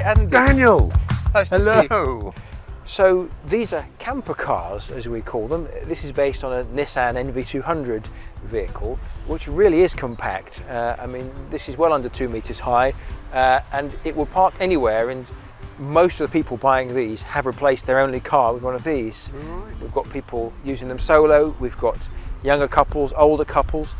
Andy. Daniel! Nice to see you. Hello! So these are camper cars, as we call them. This is based on a Nissan NV200 vehicle, which really is compact. I mean, this is well under 2 meters high, and it will park anywhere, and most of the people buying these have replaced their only car with one of these. Right. We've got people using them solo, we've got younger couples, older couples.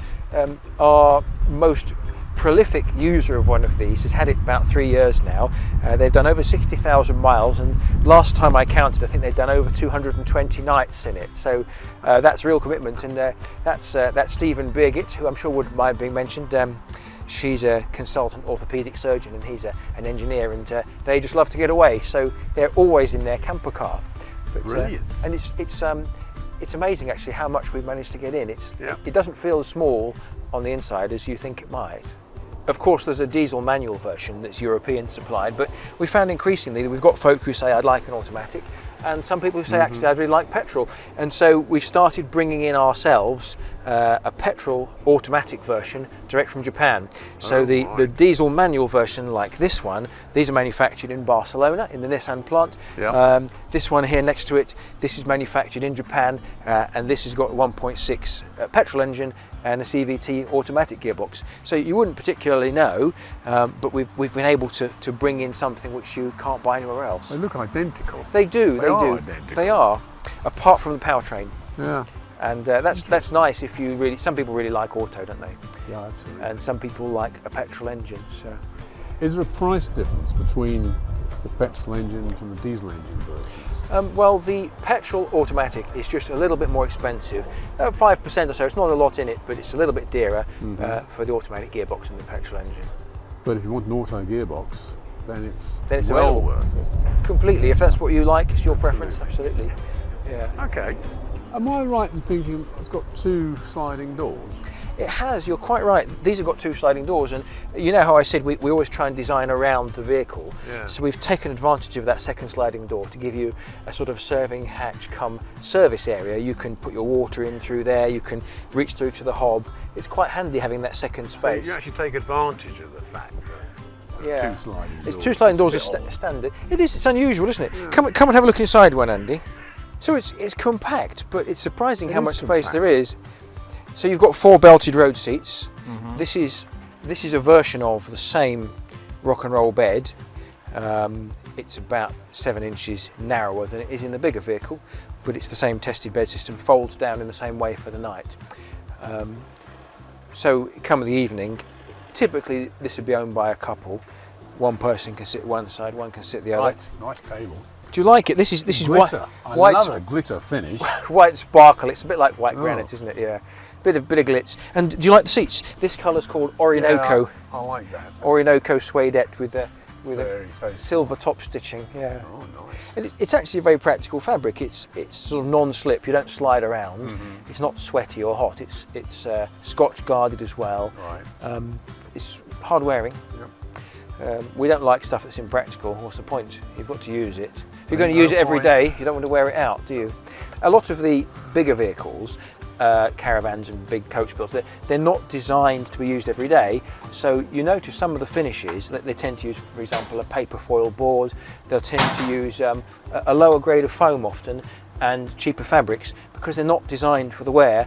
Our most prolific user of one of these has had it about 3 years now. They've done over 60,000 miles, and last time I counted, I think they've done over 220 nights in it. So that's real commitment, and that's Stephen Birgit, who I'm sure wouldn't mind being mentioned. She's a consultant orthopaedic surgeon, and he's an engineer, and they just love to get away, so they're always in their camper car. But, Brilliant. And it's amazing actually how much we've managed to get in. Yeah. It doesn't feel as small on the inside as you think it might. Of course, there's a diesel manual version that's European supplied, but we found increasingly that we've got folk who say I'd like an automatic, and some people who say actually I'd really like petrol. And so we've started bringing in ourselves a petrol automatic version direct from Japan. So the diesel manual version, like this one, these are manufactured in Barcelona in the Nissan plant. Yeah. This one here next to it, this is manufactured in Japan, and this has got a 1.6 petrol engine and a CVT automatic gearbox. So you wouldn't particularly know, but we've been able to bring in something which you can't buy anywhere else. They look identical. They do. They are identical. They are, apart from the powertrain. Yeah. And that's nice if you really. Some people really like auto, don't they? Yeah, absolutely. And some people like a petrol engine. So Is there a price difference between the petrol engines and the diesel engine versions? well, the petrol automatic is just a little bit more expensive, 5% or so. It's not a lot in it, but it's a little bit dearer for the automatic gearbox and the petrol engine. But if you want an auto gearbox, then it's available. well worth it. Completely, if that's what you like, it's your preference. Absolutely. Yeah. Okay. Am I right in thinking it's got 2 sliding doors? It has, you're quite right. These have got 2 sliding doors, and you know how I said we always try and design around the vehicle. Yeah. So we've taken advantage of that second sliding door to give you a sort of serving hatch come service area. You can put your water in through there, you can reach through to the hob. It's quite handy having that second space. So you actually take advantage of the fact that Yeah. 2 sliding doors. It's 2 sliding doors It's a are bit odd. standard. It is, it's unusual, isn't it? Yeah. Come and have a look inside one, Andy. So it's compact, but it's surprising how much space there is. So you've got 4 belted road seats. This is a version of the same rock and roll bed. It's about 7 inches narrower than it is in the bigger vehicle, but it's the same tested bed system, folds down in the same way for the night. So come the evening, typically this would be owned by a couple. One person can sit one side, one can sit the other. Right, nice table. Do you like it? This is Glitter. white, I love a glitter finish. white sparkle. It's a bit like white granite, isn't it? Yeah, bit of glitz. And do you like the seats? This colour's called Orinoco. Yeah, I like that. Orinoco suedette with a Very tasty. silver top stitching. Yeah. Oh, nice. And it's actually a very practical fabric. It's sort of non-slip. You don't slide around. It's not sweaty or hot. It's Scotch guarded as well. Right. It's hard wearing. Yep. We don't like stuff that's impractical. What's the point? You've got to use it. If you're going to use it every day, you don't want to wear it out, do you? A lot of the bigger vehicles, caravans and big coach builds, they're not designed to be used every day. So you notice some of the finishes that they tend to use, for example, a paper foil board. They'll tend to use a lower grade of foam often and cheaper fabrics because they're not designed for the wear.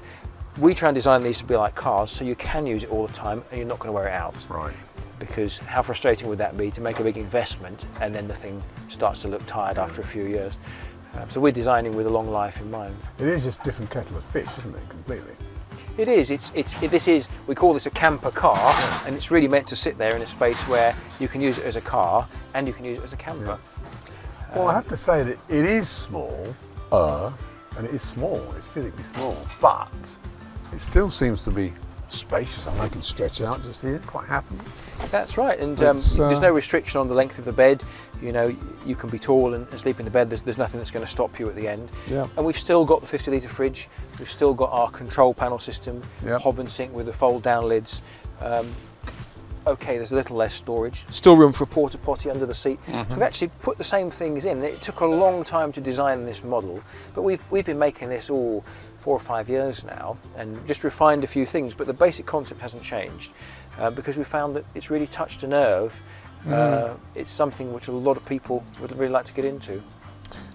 We try and design these to be like cars, so you can use it all the time and you're not going to wear it out. Right. Because how frustrating would that be to make a big investment and then the thing starts to look tired after a few years. So we're designing with a long life in mind. It is just a different kettle of fish, isn't it, completely? It is. We call this a camper car, and it's really meant to sit there in a space where you can use it as a car and you can use it as a camper. Yeah. Well, I have to say that it is small, and it is small, it's physically small, but it still seems to be spacious, and I can stretch out just here quite happily. That's right, and there's no restriction on the length of the bed. You know, you can be tall and sleep in the bed. There's nothing that's going to stop you at the end. Yeah. And we've still got the 50-litre fridge. We've still got our control panel system, hob and sink with the fold-down lids. Okay, there's a little less storage. Still room for a porta potty under the seat. So we've actually put the same things in. It took a long time to design this model, but we've been making this all 4 or 5 years now and just refined a few things, but the basic concept hasn't changed because we found that it's really touched a nerve It's something which a lot of people would really like to get into.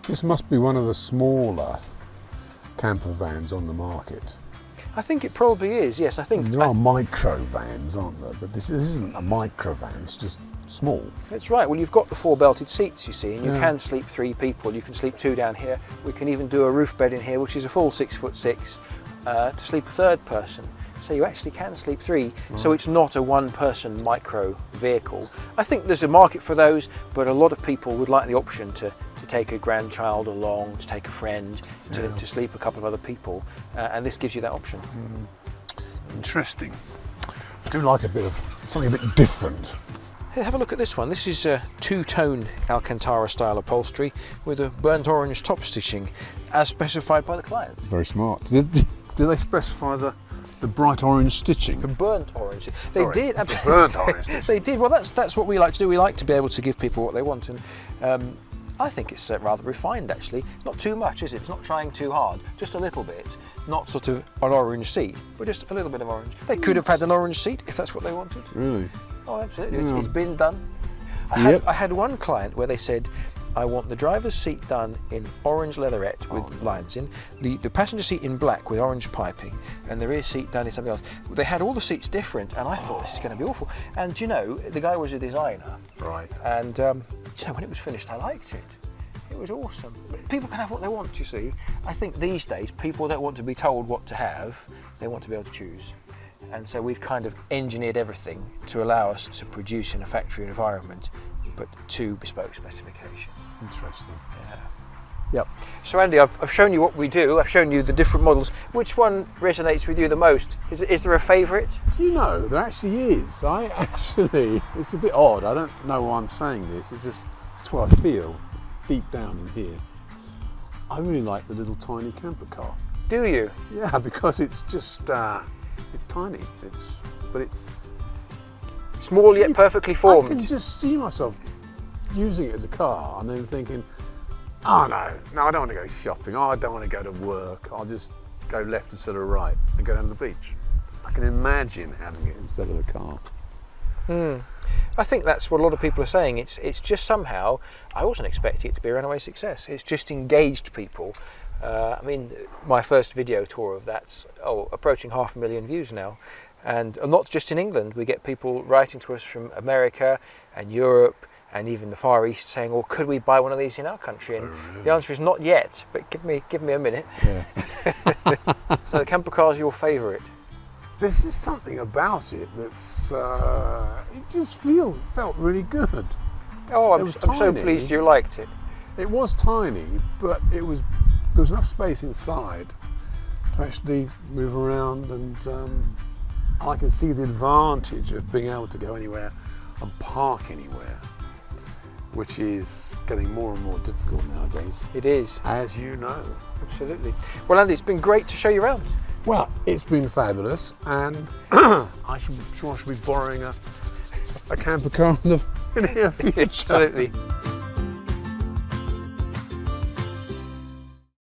This must be one of the smaller camper vans on the market. I think it probably is, yes. I think There are micro vans, aren't there? But this isn't a micro van, it's just small. That's right. Well, you've got the 4 belted seats, you see, and you Yeah. can sleep 3 people. You can sleep 2 down here. We can even do a roof bed in here, which is a full 6'6", to sleep a 3rd person. So you actually can sleep 3. So it's not a 1-person micro vehicle. I think there's a market for those, but a lot of people would like the option to take a grandchild along, to take a friend, to sleep a couple of other people, and this gives you that option. Interesting. I do like a bit of something a bit different. Hey, have a look at this one. This is a 2-tone Alcantara style upholstery with a burnt orange top stitching as specified by the client. Very smart. Did they specify the bright orange stitching? The burnt orange. They Sorry, did. the burnt orange stitching. They did. Well, that's what we like to do. We like to be able to give people what they want, and I think it's rather refined actually. Not too much, is it? It's not trying too hard. Just a little bit. Not sort of an orange seat, but just a little bit of orange. They could have had an orange seat if that's what they wanted. Really? Oh, absolutely. Yeah. It's been done. I had one client where they said, I want the driver's seat done in orange leatherette with lines in, the passenger seat in black with orange piping, and the rear seat done in something else. They had all the seats different, and I thought this is going to be awful. And you know, the guy was a designer. Right. And you know, when it was finished, I liked it. It was awesome. People can have what they want, you see. I think these days people don't want to be told what to have, they want to be able to choose. And so we've kind of engineered everything to allow us to produce in a factory environment, but to bespoke specification. Interesting. Yeah. Yep. So Andy, I've shown you what we do, I've shown you the different models. Which one resonates with you the most? Is there a favourite? Do you know, there actually is. It's a bit odd. I don't know why I'm saying this. It's what I feel deep down in here. I really like the little tiny camper car. Do you? Yeah, because it's just, it's tiny. But it's Small yet perfectly formed. I can just see myself using it as a car and then thinking, oh no, I don't want to go shopping. Oh, I don't want to go to work. I'll just go left instead of right and go down to the beach. I can imagine having it instead of a car. I think that's what a lot of people are saying. It's just somehow, I wasn't expecting it to be a runaway success. It's just engaged people. I mean, my first video tour of that's approaching 500,000 views now. And not just in England, we get people writing to us from America and Europe and even the Far East saying, well, could we buy one of these in our country? And the answer is not yet, but give me a minute. Yeah. So the CamperCar is your favourite? There's just something about it that's, it just felt really good. Oh, I'm was so tiny. pleased you liked it. It was tiny, but there was enough space inside to actually move around, and I can see the advantage of being able to go anywhere and park anywhere, which is getting more and more difficult nowadays. It is. As you know. Absolutely. Well, Andy, it's been great to show you around. Well, it's been fabulous, and I should be borrowing a camper car in the near future. Absolutely.